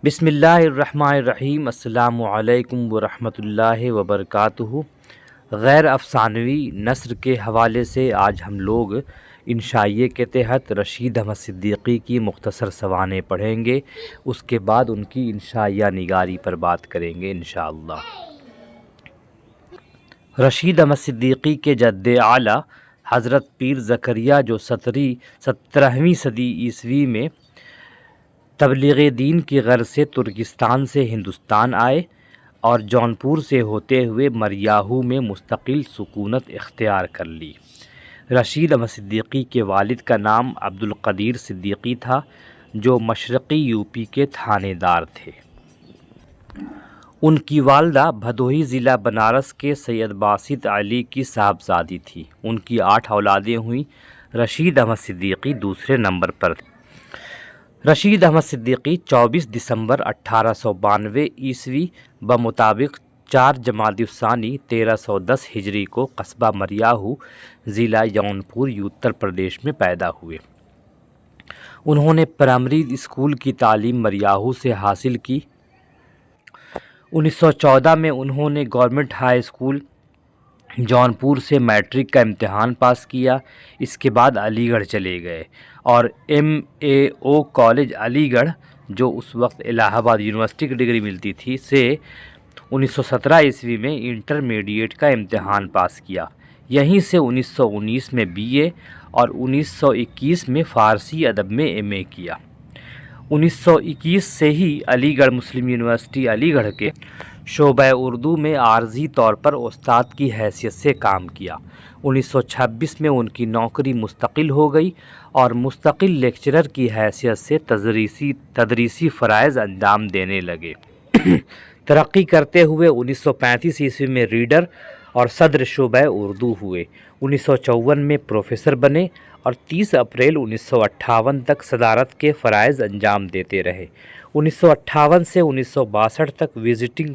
بسم اللہ الرحمن الرحیم۔ السلام علیکم ورحمۃ اللہ وبرکاتہ۔ غیر افسانوی نثر کے حوالے سے آج ہم لوگ انشائیے کے تحت رشید احمد صدیقی کی مختصر سوانح پڑھیں گے، اس کے بعد ان کی انشائیہ نگاری پر بات کریں گے انشاءاللہ۔ رشید احمد صدیقی کے جد اعلیٰ حضرت پیر زکریا جو 17ویں صدی عیسوی میں تبلیغ دین کی غرض سے ترکستان سے ہندوستان آئے اور جونپور سے ہوتے ہوئے مریاہو میں مستقل سکونت اختیار کر لی۔ رشید احمد صدیقی کے والد کا نام عبدالقدیر صدیقی تھا، جو مشرقی یوپی کے تھانے دار تھے۔ ان کی والدہ بھدوہی ضلع بنارس کے سید باسط علی کی صاحبزادی تھی۔ ان کی 8 اولادیں ہوئیں، رشید احمد صدیقی دوسرے نمبر پر تھے۔ رشید احمد صدیقی 24 دسمبر 1892 عیسوی بمطابق 4 جمادی الثانی 1310 ہجری کو قصبہ مریاہو ضلع جونپور اتر پردیش میں پیدا ہوئے۔ انہوں نے پرائمری اسکول کی تعلیم مریاہو سے حاصل کی۔ 1914 میں انہوں نے گورنمنٹ ہائی اسکول جونپور سے میٹرک کا امتحان پاس کیا۔ اس کے بعد علی گڑھ چلے گئے اور MAO کالج علی گڑھ، جو اس وقت الہ آباد یونیورسٹی کی ڈگری ملتی تھی، سے 1917 عیسوی میں انٹرمیڈیٹ کا امتحان پاس کیا۔ یہیں سے 1919 میں BA اور 1921 میں فارسی ادب میں MA کیا۔ 1921 سے ہی علی گڑھ مسلم یونیورسٹی علی گڑھ کے شعبہ اردو میں عارضی طور پر استاد کی حیثیت سے کام کیا۔ 1926 میں ان کی نوکری مستقل ہو گئی اور مستقل لیکچرر کی حیثیت سے تدریسی فرائض انجام دینے لگے۔ ترقی کرتے ہوئے 1935 عیسوی میں ریڈر اور صدر شعبہ اردو ہوئے۔ 1954 میں پروفیسر بنے اور 30 اپریل 1958 تک صدارت کے فرائض انجام دیتے رہے۔ 1958 سے 1962 تک visiting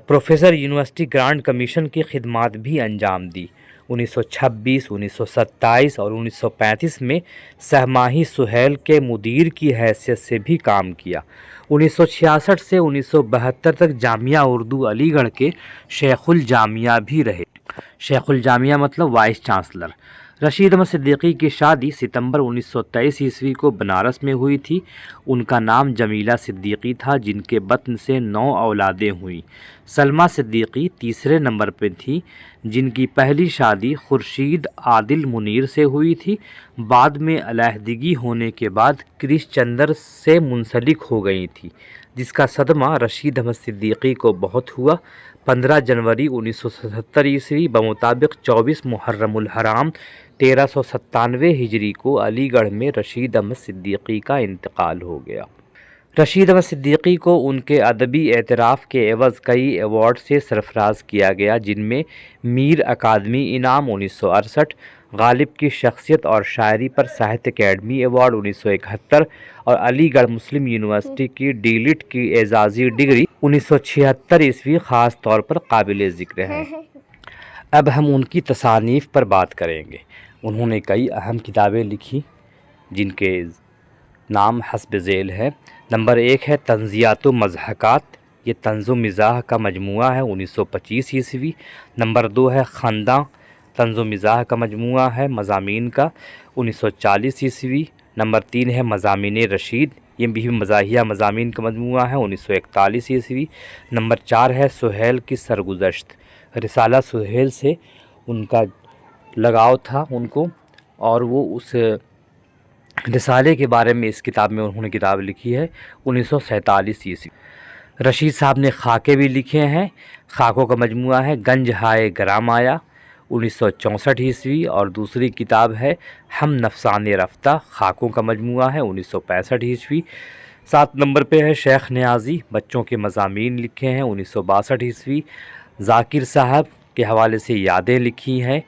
professor university grant commission کی خدمات بھی انجام دی۔ 1926، 1927 اور 1935 میں سہ ماہی سہیل کے مدیر کی حیثیت سے بھی کام کیا۔ 1966 سے 1972 تک جامعہ اردو علی گڑھ کے شیخ الجامعہ بھی رہے۔ شیخ الجامعہ مطلب وائس چانسلر۔ رشید احمد صدیقی کی شادی ستمبر 1923 عیسوی کو بنارس میں ہوئی تھی۔ ان کا نام جمیلہ صدیقی تھا، جن کے بطن سے 9 اولادیں ہوئیں۔ سلمیٰ صدیقی تیسرے نمبر پہ تھی، جن کی پہلی شادی خورشید عادل منیر سے ہوئی تھی۔ بعد میں علیحدگی ہونے کے بعد کرش چندر سے منسلک ہو گئی تھی، جس کا صدمہ رشید احمد صدیقی کو بہت ہوا۔ 15 جنوری 1977 عیسوی بمطابق 24 محرم الحرام 1397 ہجری کو علی گڑھ میں رشید احمد صدیقی کا انتقال ہو گیا۔ رشید احمد صدیقی کو ان کے ادبی اعتراف کے عوض کئی ایوارڈ سے سرفراز کیا گیا، جن میں میر اکادمی انعام 1968، غالب کی شخصیت اور شاعری پر ساہتیہ اکیڈمی ایوارڈ 1971 اور علی گڑھ مسلم یونیورسٹی کی DLit کی اعزازی ڈگری 1976 عیسوی خاص طور پر قابل ذکر ہیں۔ اب ہم ان کی تصانیف پر بات کریں گے۔ انہوں نے کئی اہم کتابیں لکھی، جن کے نام حسب ذیل ہے۔ نمبر 1 ہے طنزیات و مضحکات، یہ طنز و مزاح کا مجموعہ ہے، 1925 عیسوی۔ نمبر 2 ہے خنداں، طنز و مزاح کا مجموعہ ہے مضامین کا، 1940 عیسوی۔ نمبر 3 ہے مضامین رشید، یہ بھی مزاحیہ مضامین کا مجموعہ ہے، 1941 عیسوی۔ نمبر 4 ہے سہیل کی سرگزشت، رسالہ سہیل سے ان کا لگاؤ تھا ان کو، اور وہ اس رسالے کے بارے میں اس کتاب میں انہوں نے کتاب لکھی ہے، 1947 عیسوی۔ رشید صاحب نے خاکے بھی لکھے ہیں، خاکوں کا مجموعہ ہے گنج ہائے گرام آیا، 1964 عیسوی، اور دوسری کتاب ہے ہم نفسان رفتہ، خاکوں کا مجموعہ ہے، 1965 عیسوی۔ 7 نمبر پہ ہے شیخ نیازی، بچوں کے مضامین لکھے ہیں، 1962 عیسوی۔ ذاکر صاحب کے حوالے سے یادیں لکھی ہیں،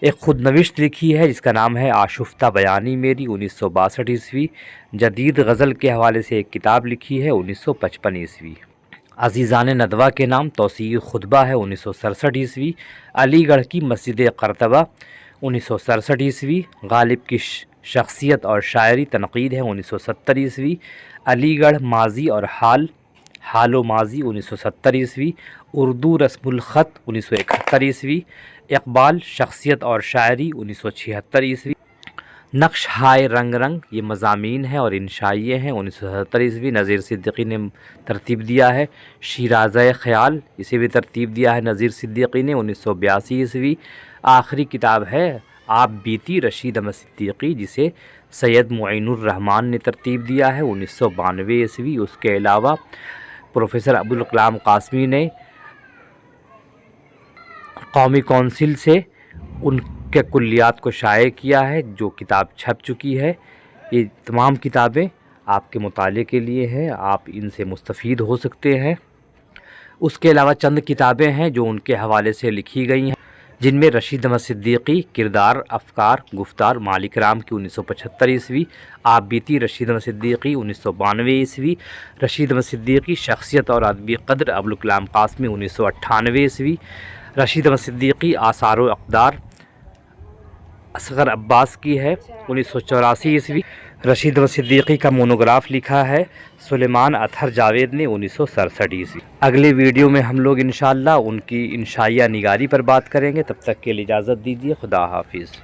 ایک خود نوشت لکھی ہے جس کا نام ہے آشفتہ بیانی میری، 1962 عیسوی۔ جدید غزل کے حوالے سے ایک کتاب لکھی ہے، 1955 عیسوی۔ عزیزان ندوہ کے نام توسیع خطبہ ہے، 1967 عیسوی۔ علی گڑھ کی مسجد قرطبہ، 1967 عیسوی۔ غالب کی شخصیت اور شاعری تنقید ہے 1970 علی گڑھ ماضی اور حال و ماضی 1970 اردو رسم الخط 1971 اقبال شخصیت اور شاعری 1976 نقش ہائے رنگ یہ مضامین ہیں اور انشائیے ہیں 1977 نذیر صدیقی نے ترتیب دیا ہے شیرازہ خیال اسے بھی ترتیب دیا ہے نذیر صدیقی نے 1982 آخری کتاب ہے آپ بیتی رشید احمد صدیقی جسے سید معین الرحمان نے ترتیب دیا ہے 1992 اس کے علاوہ پروفیسر ابوالکلام قاسمی نے قومی کونسل سے ان کے کلیات کو شائع کیا ہے جو کتاب چھپ چکی ہے یہ تمام کتابیں آپ کے مطالعے کے لیے ہیں آپ ان سے مستفید ہو سکتے ہیں اس کے علاوہ چند کتابیں ہیں جو ان کے حوالے سے لکھی گئی ہیں جن میں رشید احمد صدیقی کردار افکار گفتار مالک رام کی 1975 آپ بیتی رشید احمد صدیقی 1992 رشید احمد صدیقی شخصیت اور ادبی قدر ابوالکلام قاسمی 1998 رشید احمد صدیقی آثار و اقدار اصغر عباس کی ہے 1984 رشید احمد صدیقی کا مونوگراف لکھا ہے سلیمان اطہر جاوید نے 1967 اگلے ویڈیو میں ہم لوگ انشاءاللہ ان کی انشائیہ نگاری پر بات کریں گے تب تک کے لیے اجازت دیجیے خدا حافظ